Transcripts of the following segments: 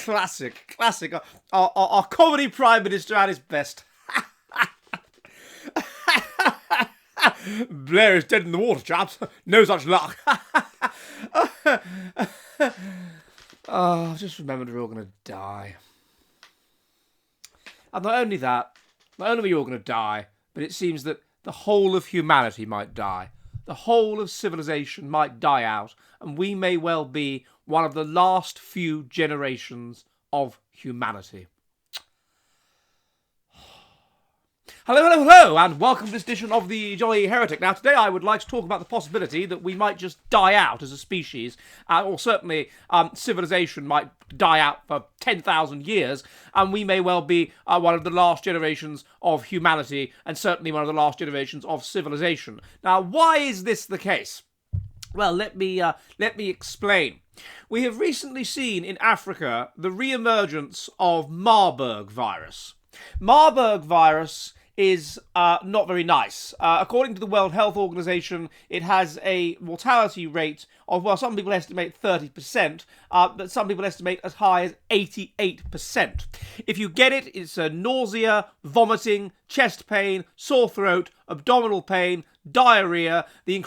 Classic. Our comedy Prime Minister at his best. Blair is dead in the water, chaps. No such luck. I've just remembered we're all going to die. And not only are we all going to die, but it seems that the whole of humanity might die. The whole of civilization might die out, and we may well be one of the last few generations of humanity. Hello, and welcome to this edition of the Jolly Heretic. Now, today I would like to talk about the possibility that we might just die out as a species, or certainly civilization might die out for 10,000 years, and we may well be one of the last generations of humanity, and certainly one of the last generations of civilization. Now, why is this the case? Well, let me explain. We have recently seen in Africa the re-emergence of Marburg virus. Marburg virus is not very nice. According to the World Health Organization, it has a mortality rate of, well, some people estimate 30%, but some people estimate as high as 88%. If you get it, it's nausea, vomiting, chest pain, sore throat, abdominal pain, diarrhea. The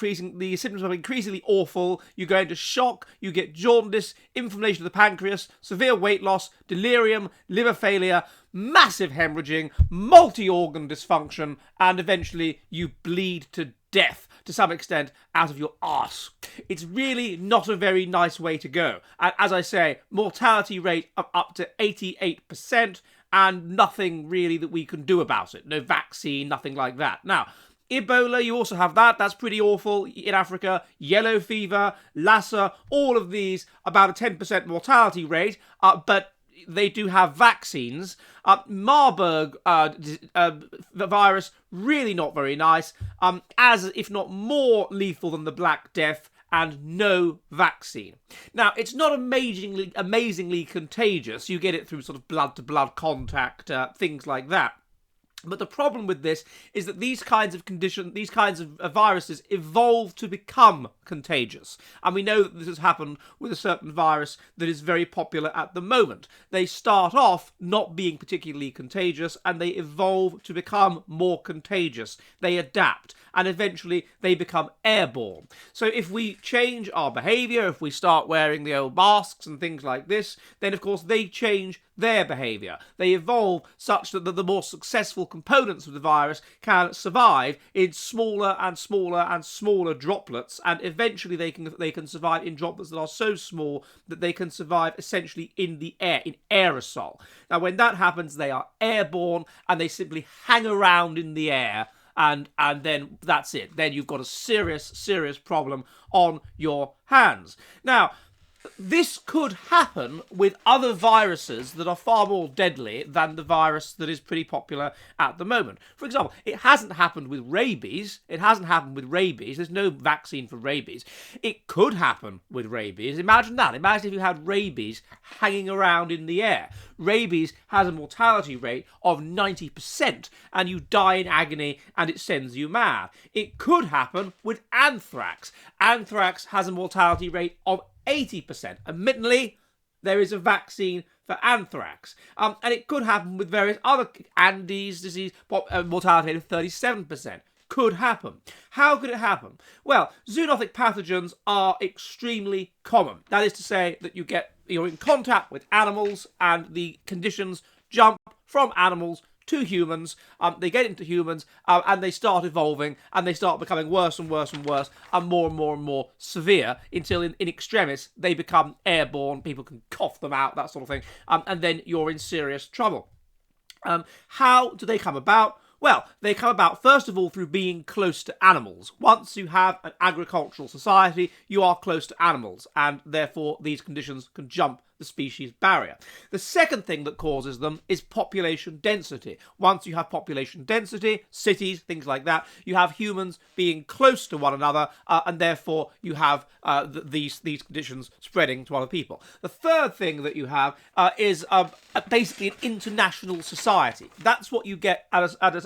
symptoms are increasingly awful. You go into shock, you get jaundice, inflammation of the pancreas, severe weight loss, delirium, liver failure, massive hemorrhaging, multi-organ dysfunction, and eventually you bleed to death, to some extent, out of your arse. It's really not a very nice way to go. And as I say, mortality rate of up to 88%, and nothing really that we can do about it. No vaccine, nothing like that. Now, Ebola, you also have that. That's pretty awful in Africa. Yellow fever, Lassa, all of these, about a 10% mortality rate, but they do have vaccines. Marburg the virus, really not very nice, as if not more lethal than the Black Death, and no vaccine. Now, it's not amazingly contagious. You get it through sort of blood-to-blood contact, things like that. But the problem with this is that these kinds of viruses evolve to become contagious. And we know that this has happened with a certain virus that is very popular at the moment. They start off not being particularly contagious, and they evolve to become more contagious. They adapt, and eventually they become airborne. So if we change our behaviour, if we start wearing the old masks and things like this, then of course they change their behaviour. They evolve such that the more successful components of the virus can survive in smaller and smaller and smaller droplets, and eventually they can survive in droplets that are so small that they can survive essentially in the air, in aerosol. Now, when that happens, they are airborne, and they simply hang around in the air, and then that's it. Then you've got a serious problem on your hands. Now, this could happen with other viruses that are far more deadly than the virus that is pretty popular at the moment. For example, it hasn't happened with rabies. There's no vaccine for rabies. It could happen with rabies. Imagine that. Imagine if you had rabies hanging around in the air. Rabies has a mortality rate of 90%, and you die in agony, and it sends you mad. It could happen with anthrax. Anthrax has a mortality rate of 80%. Admittedly, there is a vaccine for anthrax. And it could happen with various other Andes disease, mortality rate of 37%. Could happen. How could it happen? Well, zoonotic pathogens are extremely common. That is to say that you're in contact with animals, and the conditions jump from animals to humans. They get into humans, and they start evolving, and they start becoming worse and worse and worse, and more severe, until in extremis they become airborne. People can cough them out, that sort of thing, and then you're in serious trouble. How do they come about? Well, they come about, first of all, through being close to animals. Once you have an agricultural society, you are close to animals, and therefore these conditions can jump the species barrier. The second thing that causes them is population density. Once you have population density, cities, things like that, you have humans being close to one another, and therefore you have these conditions spreading to other people. The third thing that you have is basically an international society. That's what you get at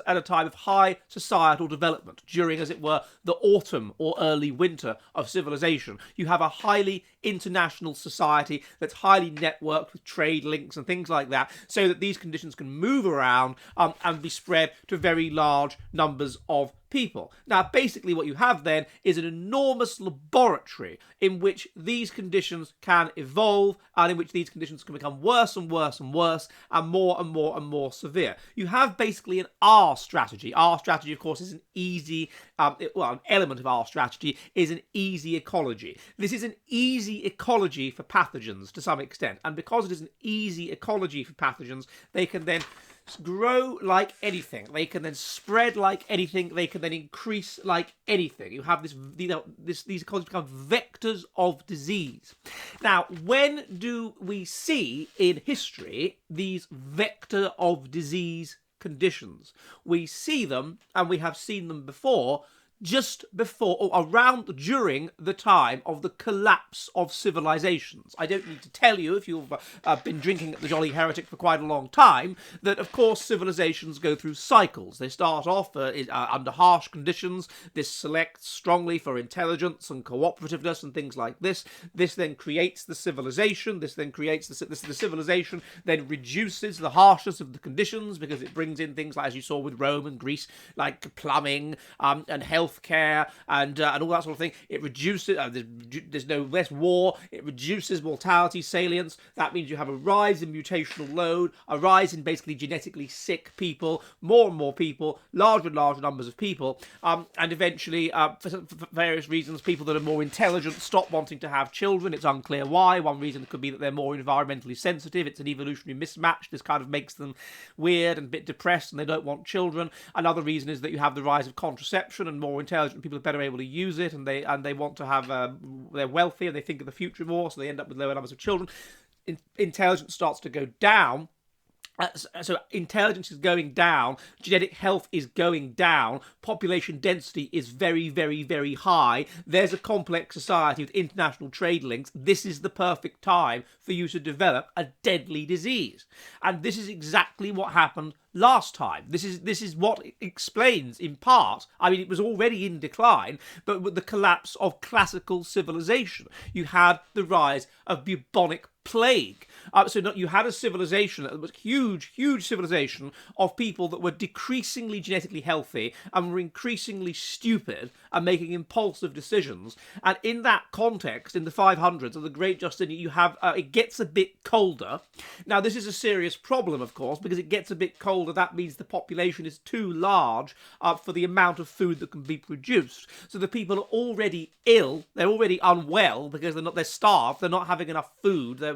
a time of high societal development, during, as it were, the autumn or early winter of civilization. You have a highly international society that's highly highly networked with trade links and things like that, so that these conditions can move around and be spread to very large numbers of people. Now, basically what you have then is an enormous laboratory in which these conditions can evolve and in which these conditions can become worse and worse and worse and more and more and more severe. You have basically an R strategy. R strategy, of course, is an easy, an element of R strategy is an easy ecology. This is an easy ecology for pathogens to some extent, and because it is an easy ecology for pathogens, they can then grow like anything. They can then spread like anything. They can then increase like anything. You have these ecologies become vectors of disease. Now, when do we see in history these vector of disease conditions? We see them, and we have seen them before, just before or around during the time of the collapse of civilizations. I don't need to tell you, if you've been drinking at the Jolly Heretic for quite a long time, that of course civilizations go through cycles. They start off under harsh conditions. This selects strongly for intelligence and cooperativeness and things like this. This then creates the civilization. This then creates the civilization, then reduces the harshness of the conditions because it brings in things like, as you saw with Rome and Greece, like plumbing and health care and all that sort of thing. It reduces, there's no less war, it reduces mortality salience. That means you have a rise in mutational load, a rise in basically genetically sick people, more and more people, larger and larger numbers of people, and eventually, for various reasons, people that are more intelligent stop wanting to have children. It's unclear why. One reason could be that they're more environmentally sensitive. It's an evolutionary mismatch. This kind of makes them weird and a bit depressed and they don't want children. Another reason is that you have the rise of contraception and more intelligent people are better able to use it, and they want to have they're wealthy and they think of the future more, so they end up with lower numbers of children. Intelligence starts to go down. So intelligence is going down, genetic health is going down, population density is very, very, very high. There's a complex society with international trade links. This is the perfect time for you to develop a deadly disease. And this is exactly what happened last time. This is what explains, in part, I mean, it was already in decline, but with the collapse of classical civilization, you had the rise of bubonic plague. You had a civilization that was huge civilization of people that were decreasingly genetically healthy and were increasingly stupid and making impulsive decisions. And in that context, in the 500s of the Great Justinian, you have it gets a bit colder. Now, this is a serious problem, of course, because it gets a bit colder. That means the population is too large for the amount of food that can be produced. So the people are already ill. They're already unwell because they're starved. They're not having enough food. They're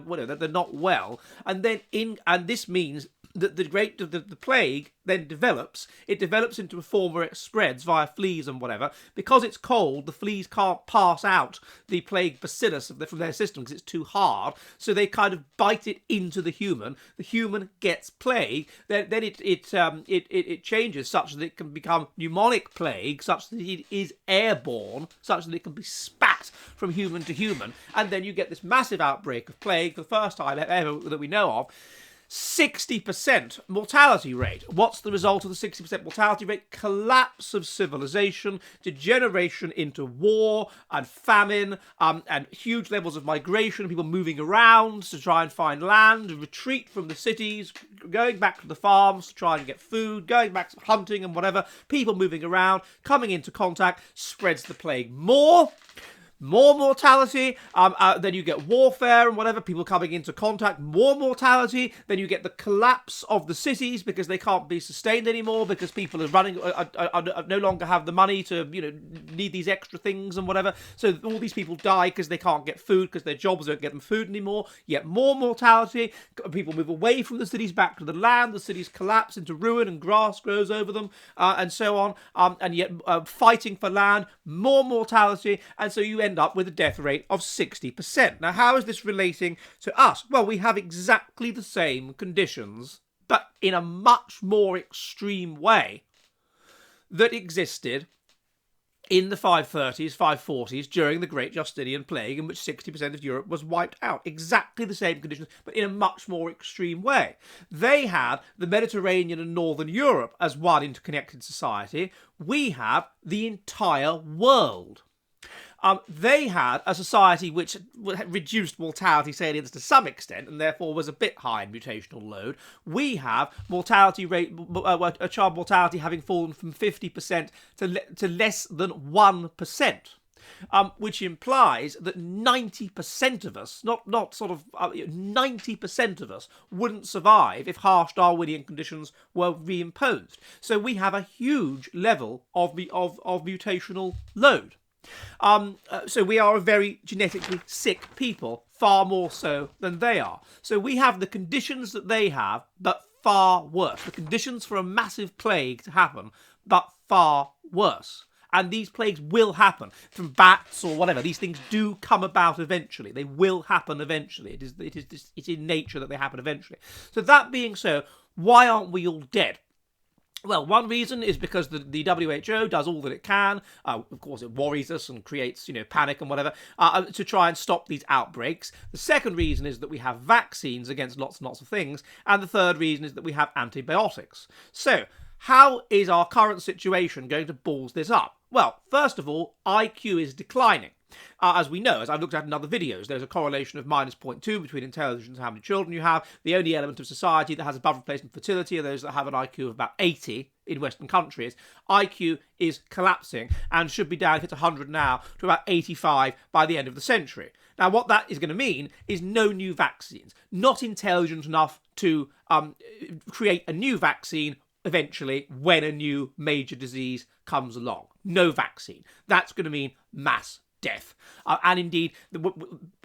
not well. And this means that the plague then develops. It develops into a form where it spreads via fleas and whatever. Because it's cold, the fleas can't pass out the plague bacillus from their system because it's too hard. So they kind of bite it into the human. The human gets plague. Then it changes such that it can become pneumonic plague, such that it is airborne, such that it can be spat from human to human. And then you get this massive outbreak of plague for the first time ever that we know of. 60% mortality rate. What's the result of the 60% mortality rate? Collapse of civilization, degeneration into war and famine, and huge levels of migration, people moving around to try and find land, retreat from the cities, going back to the farms to try and get food, going back to hunting and whatever, people moving around, coming into contact, spreads the plague more mortality, then you get warfare and whatever, people coming into contact, more mortality, then you get the collapse of the cities because they can't be sustained anymore because people are running, no longer have the money to, need these extra things and whatever, so all these people die because they can't get food because their jobs don't get them food anymore, yet more mortality, people move away from the cities back to the land, the cities collapse into ruin and grass grows over them, and so on, and yet fighting for land, more mortality, and so you end up with a death rate of 60%. Now, how is this relating to us? Well, we have exactly the same conditions, but in a much more extreme way that existed in the 530s, 540s, during the Great Justinian Plague, in which 60% of Europe was wiped out. Exactly the same conditions, but in a much more extreme way. They had the Mediterranean and Northern Europe as one interconnected society. We have the entire world. they had a society which reduced mortality salience to some extent, and therefore was a bit high in mutational load. We have mortality rate, child mortality having fallen from 50% to less than 1%. Which implies that 90% of us, not sort of 90% of us wouldn't survive if harsh Darwinian conditions were reimposed. So we have a huge level of mutational load. So we are a very genetically sick people, far more so than they are. So we have the conditions that they have, but far worse. The conditions for a massive plague to happen, but far worse. And these plagues will happen from bats or whatever. These things do come about eventually. They will happen eventually. It's in nature that they happen eventually. So that being so, why aren't we all dead? Well, one reason is because the WHO does all that it can. Of course, it worries us and creates, panic and whatever, to try and stop these outbreaks. The second reason is that we have vaccines against lots and lots of things. And the third reason is that we have antibiotics. So, how is our current situation going to balls this up? Well, first of all, IQ is declining. As we know, as I've looked at in other videos, there's a correlation of minus 0.2 between intelligence and how many children you have. The only element of society that has above replacement fertility are those that have an IQ of about 80 in Western countries. IQ is collapsing and should be down, if it's 100 now, to about 85 by the end of the century. Now, what that is going to mean is no new vaccines. Not intelligent enough to create a new vaccine eventually when a new major disease comes along. No vaccine. That's going to mean mass death. And indeed,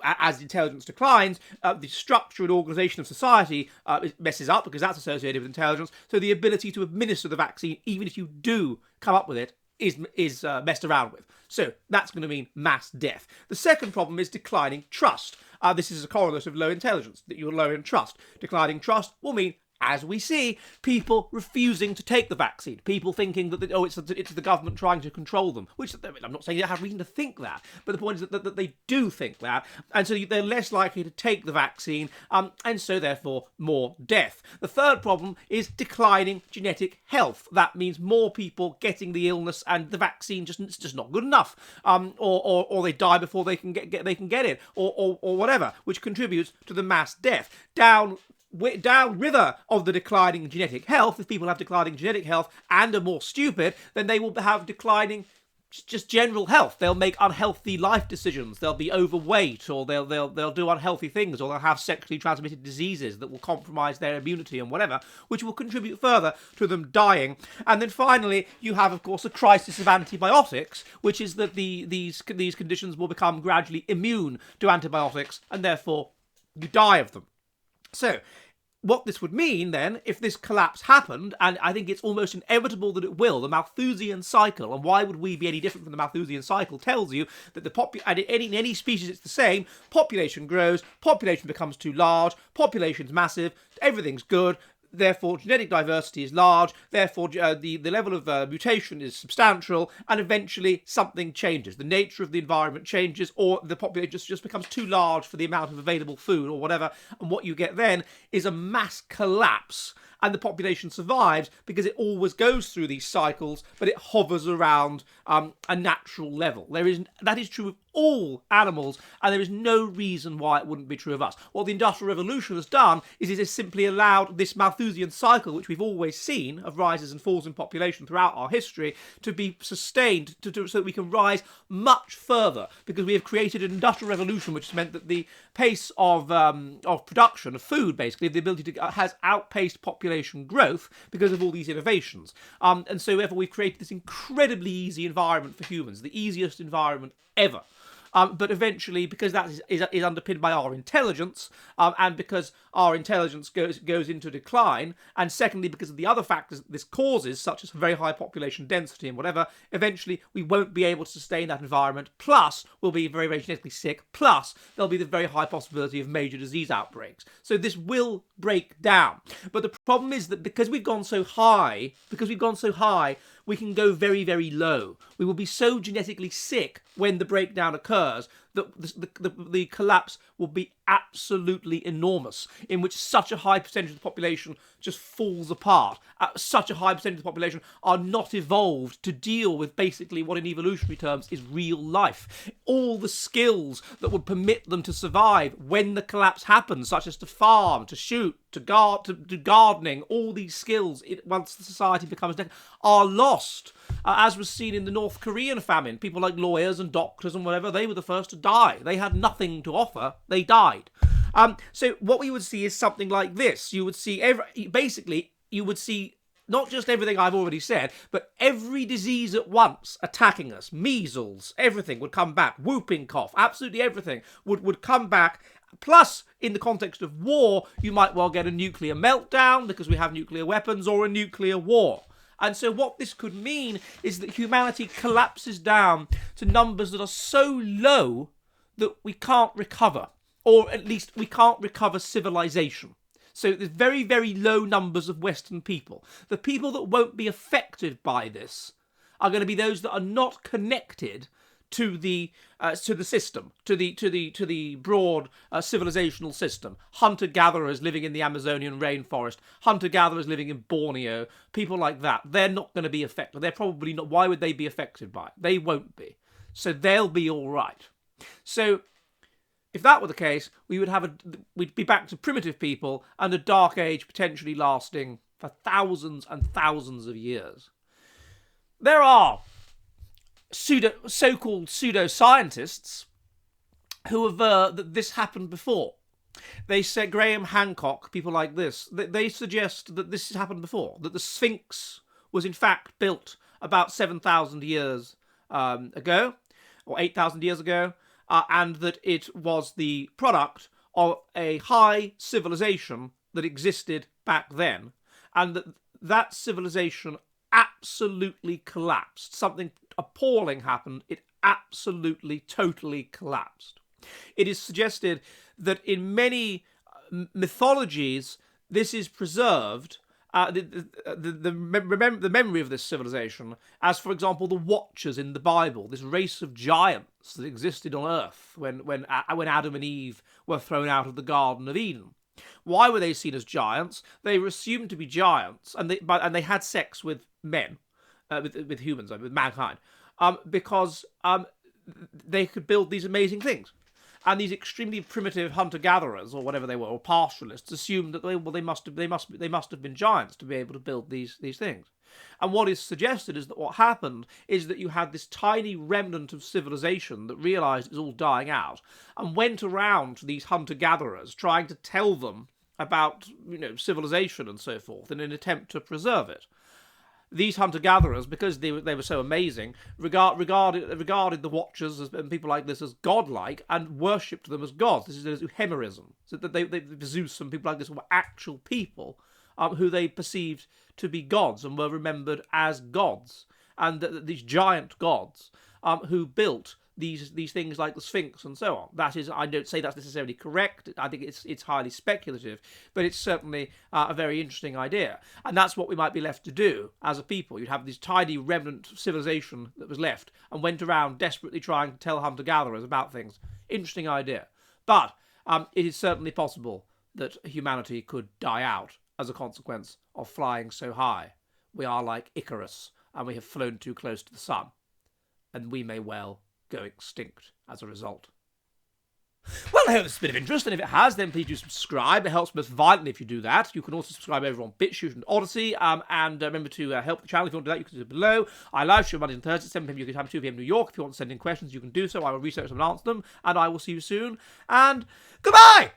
as intelligence declines, the structure and organisation of society messes up because that's associated with intelligence. So the ability to administer the vaccine, even if you do come up with it, is messed around with. So that's going to mean mass death. The second problem is declining trust. This is a correlate of low intelligence, that you're low in trust. Declining trust will mean, as we see, people refusing to take the vaccine. People thinking that, it's the government trying to control them. Which, I'm not saying they have reason to think that, but the point is that they do think that. And so they're less likely to take the vaccine, and so therefore more death. The third problem is declining genetic health. That means more people getting the illness and the vaccine it's just not good enough. Or they die before they can get it, or whatever, which contributes to the mass death. Downriver of the declining genetic health, if people have declining genetic health and are more stupid, then they will have declining just general health. They'll make unhealthy life decisions. They'll be overweight, or they'll do unhealthy things, or they'll have sexually transmitted diseases that will compromise their immunity and whatever, which will contribute further to them dying. And then finally, you have, of course, a crisis of antibiotics, which is that these conditions will become gradually immune to antibiotics, and therefore you die of them. So, what this would mean then, if this collapse happened, and I think it's almost inevitable that it will, the Malthusian cycle, and why would we be any different from the Malthusian cycle, tells you that in any species it's the same. Population grows, population becomes too large, population's massive, everything's good. Therefore, genetic diversity is large, therefore the level of mutation is substantial, and eventually something changes. The nature of the environment changes, or the population just becomes too large for the amount of available food or whatever, and what you get then is a mass collapse, and the population survives because it always goes through these cycles, but it hovers around a natural level. That is true of all animals, and there is no reason why it wouldn't be true of us. What the Industrial Revolution has done is it has simply allowed this Malthusian cycle, which we've always seen, of rises and falls in population throughout our history, to be sustained so that we can rise much further, because we have created an Industrial Revolution which has meant that the pace of production of food, basically, the ability to has outpaced population growth because of all these innovations. And so therefore we've created this incredibly easy environment for humans, the easiest environment ever. But eventually, because that is underpinned by our intelligence, and because our intelligence goes into decline, and secondly, because of the other factors that this causes, such as very high population density and whatever, eventually we won't be able to sustain that environment, plus we'll be very, very genetically sick, plus there'll be the very high possibility of major disease outbreaks. So this will break down. But the problem is that because we've gone so high, we can go very, very low. We will be so genetically sick when the breakdown occurs that the collapse will be absolutely enormous, in which such a high percentage of the population just falls apart. Such a high percentage of the population are not evolved to deal with basically what in evolutionary terms is real life. All the skills that would permit them to survive when the collapse happens, such as to farm, to shoot, to do gardening, all these skills, once the society becomes dead, are lost. As was seen in the North Korean famine, people like lawyers and doctors and whatever, they were the first to die. They had nothing to offer. They died. So what we would see is something like this. You would see you would see not just everything I've already said, but every disease at once attacking us. Measles, everything would come back. Whooping cough, absolutely everything would come back. Plus, in the context of war, you might well get a nuclear meltdown because we have nuclear weapons, or a nuclear war. And so what this could mean is that humanity collapses down to numbers that are so low that we can't recover. Or at least we can't recover civilization. So there's very, very low numbers of Western people. The people that won't be affected by this are going to be those that are not connected to the system, to the broad civilizational system. Hunter-gatherers living in the Amazonian rainforest, hunter-gatherers living in Borneo, people like that. They're not going to be affected. They're probably not. Why would they be affected by it? They won't be. So they'll be all right. So if that were the case, we'd be back to primitive people and a dark age potentially lasting for thousands and thousands of years. There are so-called pseudoscientists who aver that this happened before. They say, Graham Hancock, people like this, they suggest that this has happened before, that the Sphinx was in fact built about 7,000 years ago, or 8,000 years ago, and that it was the product of a high civilization that existed back then, and that civilization absolutely collapsed. Something appalling happened. It absolutely, totally collapsed. It is suggested that in many mythologies, this is preserved, the memory of this civilization, as, for example, the Watchers in the Bible, this race of giants that existed on Earth when Adam and Eve were thrown out of the Garden of Eden. Why were they seen as giants? They were assumed to be giants, and they had sex with men, with humans, with mankind, because they could build these amazing things. And these extremely primitive hunter-gatherers, or whatever they were, or pastoralists, assumed that they must have been giants to be able to build these things. And what is suggested is that what happened is that you had this tiny remnant of civilization that realised it was all dying out, and went around to these hunter-gatherers trying to tell them about, civilization and so forth in an attempt to preserve it. These hunter-gatherers, because they were so amazing, regarded the Watchers and people like this as godlike and worshipped them as gods. This is Euhemerism. So that Zeus and people like this were actual people who they perceived to be gods and were remembered as gods. And these giant gods who built these things like the Sphinx and so on. That is, I don't say that's necessarily correct. I think it's highly speculative, but it's certainly a very interesting idea. And that's what we might be left to do as a people. You'd have this tiny remnant of civilization that was left and went around desperately trying to tell hunter-gatherers about things. Interesting idea. But it is certainly possible that humanity could die out as a consequence of flying so high. We are like Icarus, and we have flown too close to the sun. And we may well go extinct as a result. Well, I hope this has been of interest, and if it has, then please do subscribe. It helps most violently if you do that. You can also subscribe over on Bitchute and Odysee, and remember to help the channel. If you want to do that, you can do it below. I live stream Mondays and Thursdays, 7 p.m. UK time, 2 p.m. New York. If you want to send in questions, you can do so. I will research them and answer them, and I will see you soon, and goodbye!